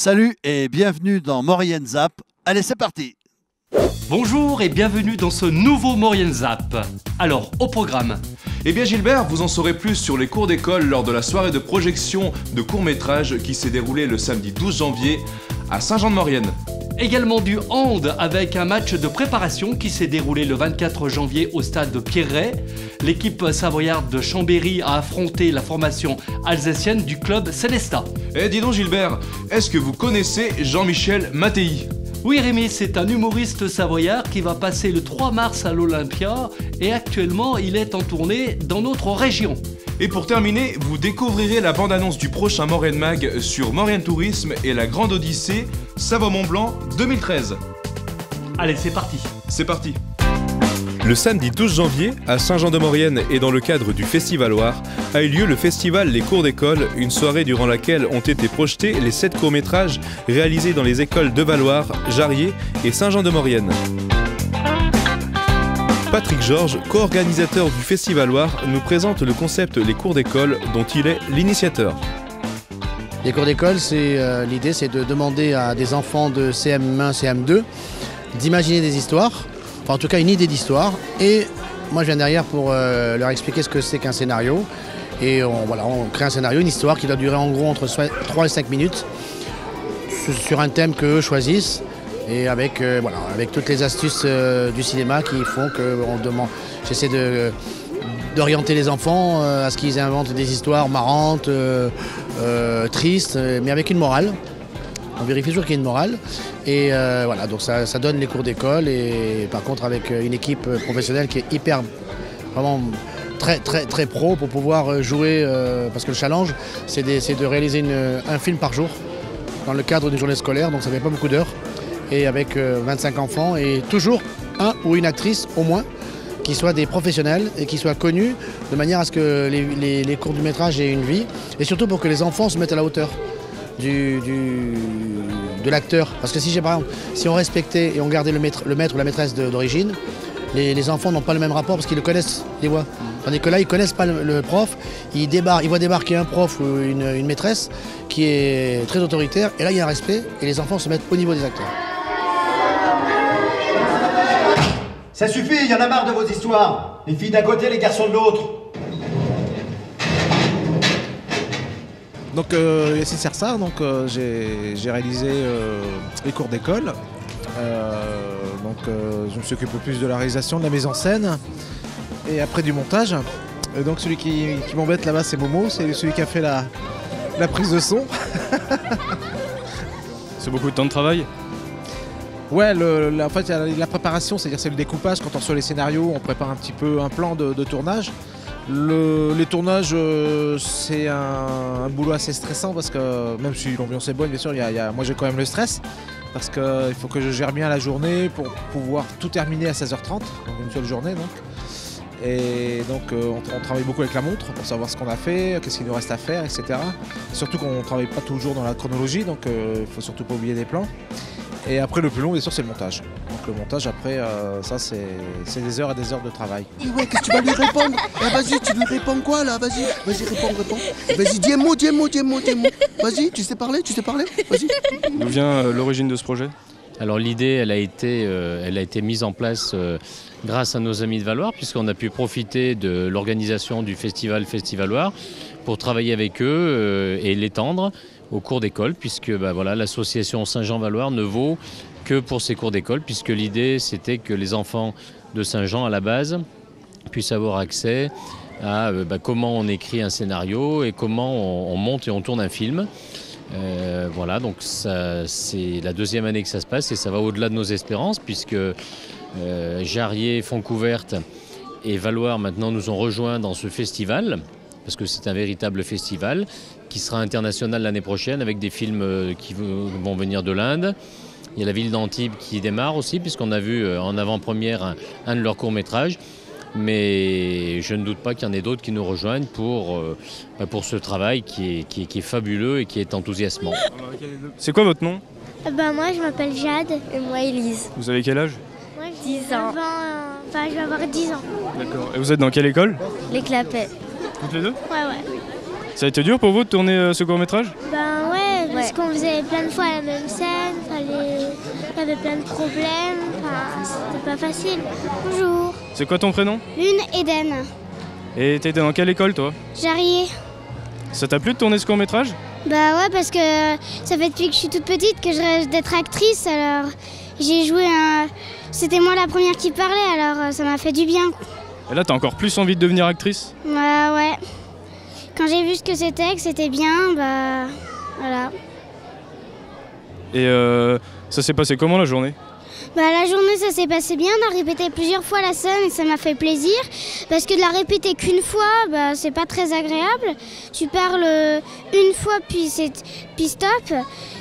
Salut et bienvenue dans Maurienne Zap. Allez, c'est parti. Bonjour et bienvenue dans ce nouveau Maurienne Zap. Alors, au programme. Eh bien Gilbert, vous en saurez plus sur les cours d'école lors de la soirée de projection de court-métrage qui s'est déroulée le samedi 12 janvier à Saint-Jean-de-Maurienne. Également du hand avec un match de préparation qui s'est déroulé le 24 janvier au stade de Pierret. L'équipe savoyarde de Chambéry a affronté la formation alsacienne du club Célestat. Eh dis donc Gilbert, est-ce que vous connaissez Jean-Michel Mattei ? Oui Rémi, c'est un humoriste savoyard qui va passer le 3 mars à l'Olympia et actuellement il est en tournée dans notre région. Et pour terminer, vous découvrirez la bande-annonce du prochain Maurienne Mag sur Maurienne Tourisme et la Grande Odyssée Savoie-Mont-Blanc 2013. Allez, c'est parti. C'est parti. Le samedi 12 janvier, à Saint-Jean-de-Maurienne et dans le cadre du Festivaloir, a eu lieu le festival Les Cours d'école, une soirée durant laquelle ont été projetés les 7 courts-métrages réalisés dans les écoles de Valloire, Jarrier et Saint-Jean-de-Maurienne. Patrick Georges, co-organisateur du Festivaloir, nous présente le concept Les Cours d'école dont il est l'initiateur. Les cours d'école, l'idée c'est de demander à des enfants de CM1, CM2 d'imaginer des histoires, enfin en tout cas une idée d'histoire, et moi je viens derrière pour leur expliquer ce que c'est qu'un scénario, et on crée un scénario, une histoire qui doit durer en gros entre 3 et 5 minutes sur un thème qu'eux choisissent, et avec toutes les astuces du cinéma qui font que j'essaie d'orienter les enfants à ce qu'ils inventent des histoires marrantes, tristes, mais avec une morale. On vérifie toujours qu'il y a une morale. Et donc ça donne les cours d'école. Et par contre, avec une équipe professionnelle qui est vraiment très, très, très pro pour pouvoir jouer. Parce que le challenge, c'est de réaliser un film par jour dans le cadre d'une journée scolaire. Donc ça ne fait pas beaucoup d'heures. Et avec 25 enfants et toujours un ou une actrice au moins qui soient des professionnels et qui soient connus de manière à ce que les courts du métrage aient une vie et surtout pour que les enfants se mettent à la hauteur de l'acteur. Parce que si on respectait et on gardait le maître ou la maîtresse d'origine, les enfants n'ont pas le même rapport parce qu'ils le connaissent, les voix. Tandis que là, ils ne connaissent pas le prof, ils voient débarquer un prof ou une maîtresse qui est très autoritaire et là, il y a un respect et les enfants se mettent au niveau des acteurs. Ça suffit, il y en a marre de vos histoires. Les filles d'un côté, les garçons de l'autre. Donc Yassine Sersar, j'ai réalisé les cours d'école. Je me suis occupé plus de la réalisation, de la mise en scène et après du montage. Et donc celui qui m'embête là-bas, c'est Momo, c'est celui qui a fait la prise de son. C'est beaucoup de temps de travail. Ouais, en fait, la préparation, c'est-à-dire c'est le découpage. Quand on reçoit les scénarios, on prépare un petit peu un plan de tournage. Les tournages, c'est un boulot assez stressant parce que même si l'ambiance est bonne, bien sûr, moi j'ai quand même le stress parce qu'il faut que je gère bien la journée pour pouvoir tout terminer à 16h30, donc une seule journée donc. Et donc on travaille beaucoup avec la montre pour savoir ce qu'on a fait, qu'est-ce qu'il nous reste à faire, etc. Surtout qu'on ne travaille pas toujours dans la chronologie, donc il ne faut surtout pas oublier des plans. Et après le plus long, bien sûr, c'est le montage. Donc le montage, après, ça c'est des heures et des heures de travail. Et ouais, qu'est-ce que tu vas lui répondre? Vas-y, tu lui réponds quoi là? Vas-y, réponds. Vas-y, dis un mot. Vas-y, tu sais parler? Vas-y. D'où vient l'origine de ce projet? Alors l'idée, elle a été mise en place grâce à nos amis de Valloire, puisqu'on a pu profiter de l'organisation du Festivaloir pour travailler avec eux et l'étendre aux cours d'école, puisque l'association Saint-Jean-Valloire ne vaut que pour ces cours d'école, puisque l'idée c'était que les enfants de Saint-Jean à la base puissent avoir accès à comment on écrit un scénario et comment on monte et on tourne un film. Donc c'est la deuxième année que ça se passe et ça va au-delà de nos espérances, puisque Jarrier, Foncouverte et Valloire maintenant nous ont rejoints dans ce festival, parce que c'est un véritable festival qui sera international l'année prochaine avec des films qui vont venir de l'Inde. Il y a la ville d'Antibes qui démarre aussi, puisqu'on a vu en avant-première un de leurs courts-métrages. Mais je ne doute pas qu'il y en ait d'autres qui nous rejoignent pour ce travail qui est fabuleux et qui est enthousiasmant. C'est quoi votre nom? Moi je m'appelle Jade. Et moi Élise. Vous avez quel âge? Moi 10 ans. Je vais avoir 10 ans. D'accord. Et vous êtes dans quelle école? Les Clapets. Toutes les deux? Ouais. Ça a été dur pour vous de tourner ce court-métrage? Ouais, Parce qu'on faisait plein de fois la même scène, il y avait plein de problèmes, c'était pas facile. Bonjour. C'est quoi ton prénom? Lune Eden. Et t'étais dans quelle école toi? Jarrier. Ça t'a plu de tourner ce court-métrage? Bah ouais, parce que ça fait depuis que je suis toute petite que je rêve d'être actrice, alors j'ai joué C'était moi la première qui parlait, alors ça m'a fait du bien. Et là t'as encore plus envie de devenir actrice? Bah ouais. Quand j'ai vu ce que c'était bien, bah voilà. Et ça s'est passé comment la journée? Bah la journée ça s'est passé bien, on a répété plusieurs fois la scène et ça m'a fait plaisir. Parce que de la répéter qu'une fois, bah c'est pas très agréable. Tu parles une fois puis stop.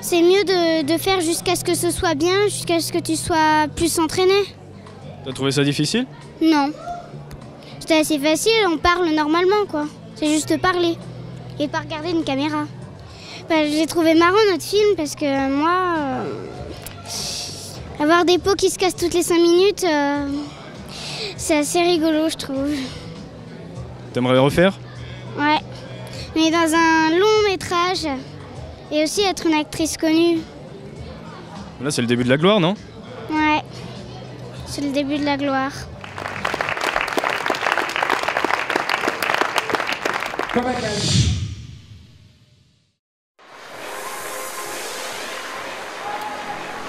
C'est mieux de faire jusqu'à ce que ce soit bien, jusqu'à ce que tu sois plus entraîné. T'as trouvé ça difficile? Non. C'était assez facile, on parle normalement quoi. C'est juste parler et pas regarder une caméra. Bah, j'ai trouvé marrant notre film parce que moi, avoir des pots qui se cassent toutes les 5 minutes, c'est assez rigolo je trouve. T'aimerais refaire? Ouais, mais dans un long métrage et aussi être une actrice connue. Là c'est le début de la gloire, non? Ouais, c'est le début de la gloire.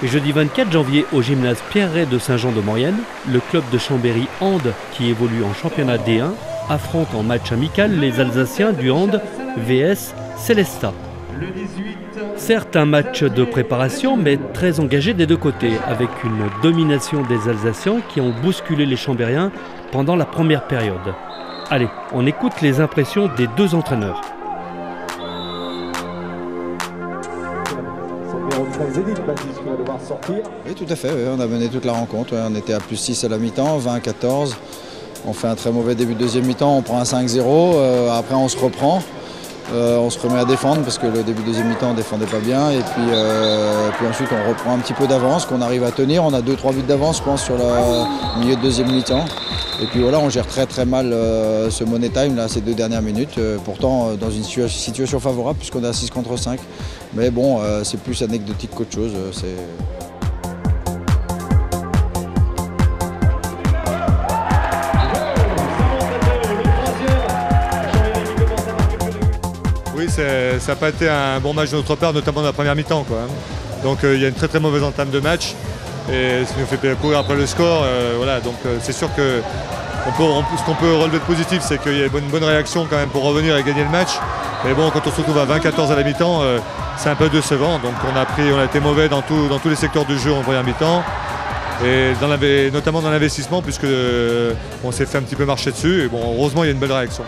Et jeudi 24 janvier, au gymnase Pierre-Ray de Saint-Jean-de-Maurienne, le club de Chambéry Hand, qui évolue en championnat D1, affronte en match amical les Alsaciens du Hand VS Célestat. Certes un match de préparation, mais très engagé des deux côtés, avec une domination des Alsaciens qui ont bousculé les Chambériens pendant la première période. Allez, on écoute les impressions des deux entraîneurs. Oui, tout à fait, oui. On a mené toute la rencontre. On était à plus 6 à la mi-temps, 20-14. On fait un très mauvais début de deuxième mi-temps, on prend un 5-0. Après, on se reprend. On se remet à défendre parce que le début de deuxième mi-temps, on ne défendait pas bien. Et puis ensuite, on reprend un petit peu d'avance qu'on arrive à tenir. On a 2-3 buts d'avance, je pense, sur le milieu de deuxième mi-temps. Et puis voilà, on gère très très mal ce money time, là, ces 2 dernières minutes. Pourtant, dans une situation favorable puisqu'on est à 6 contre 5. Mais bon, c'est plus anecdotique qu'autre chose. Oui, ça n'a pas été un bon match de notre part, notamment dans la première mi-temps, quoi. Donc il y a une très très mauvaise entame de match et ce qui nous fait courir après le score. Voilà, donc c'est sûr que ce qu'on peut relever de positif, c'est qu'il y a une bonne réaction quand même pour revenir et gagner le match. Mais bon, quand on se retrouve à 20-14 à la mi-temps, c'est un peu décevant. Donc on a été mauvais dans tous les secteurs du jeu en première mi-temps. Et notamment dans l'investissement, puisque on s'est fait un petit peu marcher dessus. Et bon, heureusement, il y a une belle réaction.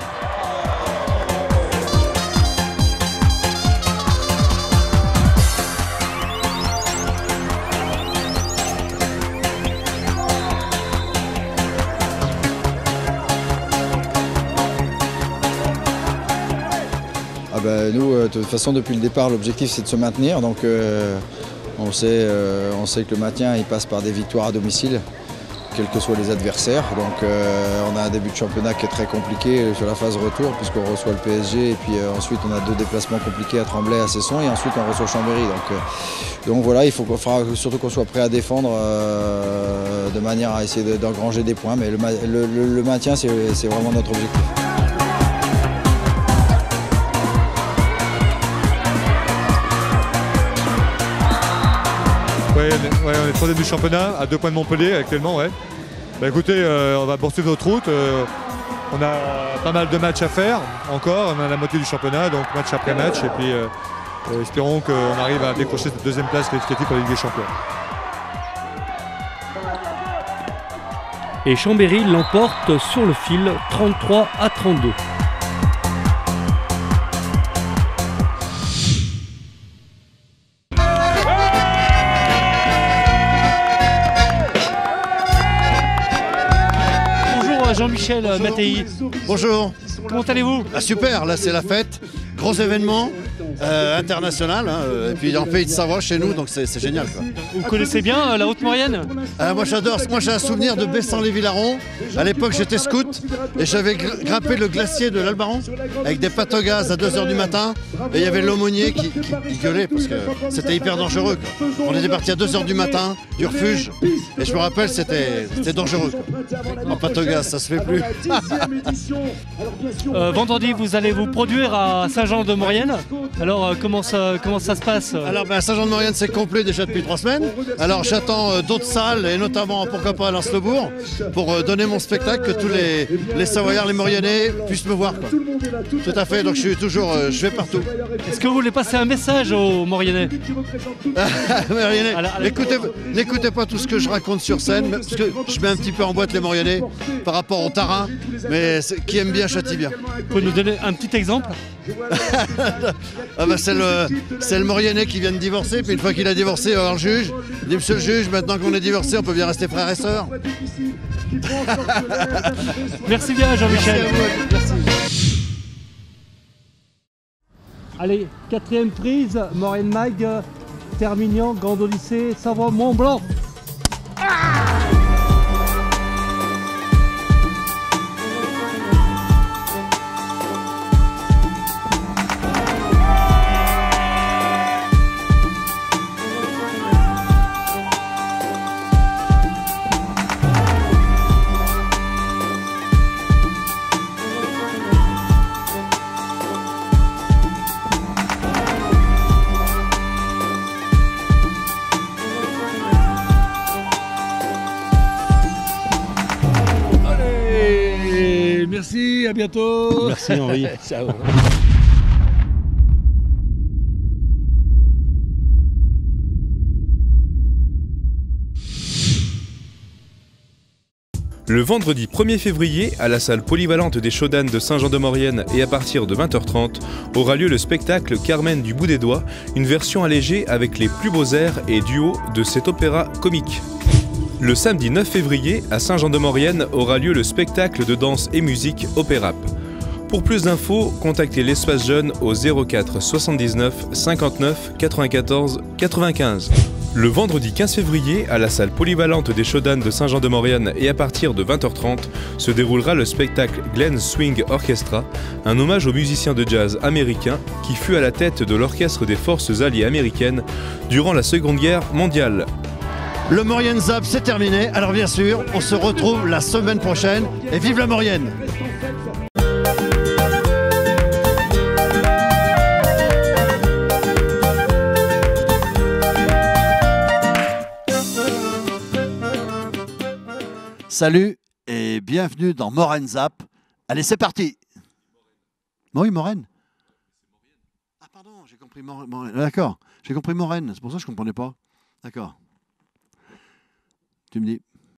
Nous, de toute façon, depuis le départ, l'objectif c'est de se maintenir. Donc on sait que le maintien il passe par des victoires à domicile, quels que soient les adversaires. Donc on a un début de championnat qui est très compliqué sur la phase retour, puisqu'on reçoit le PSG et puis ensuite on a 2 déplacements compliqués à Tremblay, à Cesson, et ensuite on reçoit Chambéry. Donc voilà, il faudra surtout qu'on soit prêt à défendre de manière à essayer d'engranger des points. Mais le maintien, c'est vraiment notre objectif. Ouais, on est 3e du championnat, à 2 points de Montpellier actuellement. Ouais. Bah, écoutez, on va poursuivre notre route. On a pas mal de matchs à faire encore. On a la moitié du championnat, donc match après match. Et puis espérons qu'on arrive à décrocher cette 2e place qualificative pour la Ligue des Champions. Et Chambéry l'emporte sur le fil 33-32. Jean-Michel Mattei. Bonjour. Comment allez-vous? Super, là c'est la fête, gros événement, international, hein, et puis en Pays de Savoie chez nous, donc c'est génial, quoi. Vous connaissez bien la Haute-Maurienne? Moi j'adore, moi j'ai un souvenir de Bessan-les-Vilarons. À l'époque j'étais scout et j'avais grimpé le glacier de l'Albaron avec des pattes au gaz à 2 h du matin, et il y avait l'aumônier qui gueulait parce que c'était hyper dangereux, quoi. On était parti à 2 h du matin du refuge et je me rappelle c'était dangereux, quoi. En pattes au gaz, ça se fait plus. Vendredi, vous allez vous produire à Saint-Jean-de-Maurienne. Alors comment ça se passe? Alors Saint-Jean-de-Maurienne c'est complet déjà depuis 3 semaines. Alors j'attends d'autres salles et notamment pourquoi pas à Lens-le-Bourg pour donner mon spectacle, que tous les Savoyards, les Mauriennais puissent me voir, quoi. Tout à fait, donc je suis toujours, je vais partout. Est-ce que vous voulez passer un message aux Mauriennais? N'écoutez pas tout ce que je raconte sur scène, parce que je mets un petit peu en boîte les Mauriennais par rapport au tarin, mais qui aime bien châtie bien. Vous pouvez nous donner un petit exemple? C'est le Mauriennais qui vient de divorcer, puis une fois qu'il a divorcé, il va voir le juge. Il dit, monsieur le juge, maintenant qu'on est divorcé, on peut bien rester frères et sœurs. Merci bien Jean-Michel. Merci. Allez, 4e prise, Maurienne Mag, Termignan, Grand Lycée, Savoie, Mont-Blanc. Merci, à bientôt. Merci Henri. Ciao. Le vendredi 1er février, à la salle polyvalente des Chaudanes de Saint-Jean-de-Maurienne et à partir de 20h30, aura lieu le spectacle Carmen du bout des doigts, une version allégée avec les plus beaux airs et duos de cet opéra comique. Le samedi 9 février, à Saint-Jean-de-Maurienne, aura lieu le spectacle de danse et musique Opérap. Pour plus d'infos, contactez l'espace jeune au 04 79 59 94 95. Le vendredi 15 février, à la salle polyvalente des Chaudanes de Saint-Jean-de-Maurienne et à partir de 20h30, se déroulera le spectacle Glen Swing Orchestra, un hommage au musicien de jazz américain qui fut à la tête de l'orchestre des forces alliées américaines durant la Seconde Guerre mondiale. Le Maurienne Zap, c'est terminé. Alors bien sûr, on se retrouve la semaine prochaine et vive la Maurienne! Salut et bienvenue dans Maurienne Zap. Allez, c'est parti! Oui, Maurienne. Ah pardon, j'ai compris Maurienne. D'accord, j'ai compris Maurienne, c'est pour ça que je ne comprenais pas. D'accord. Tu me dis.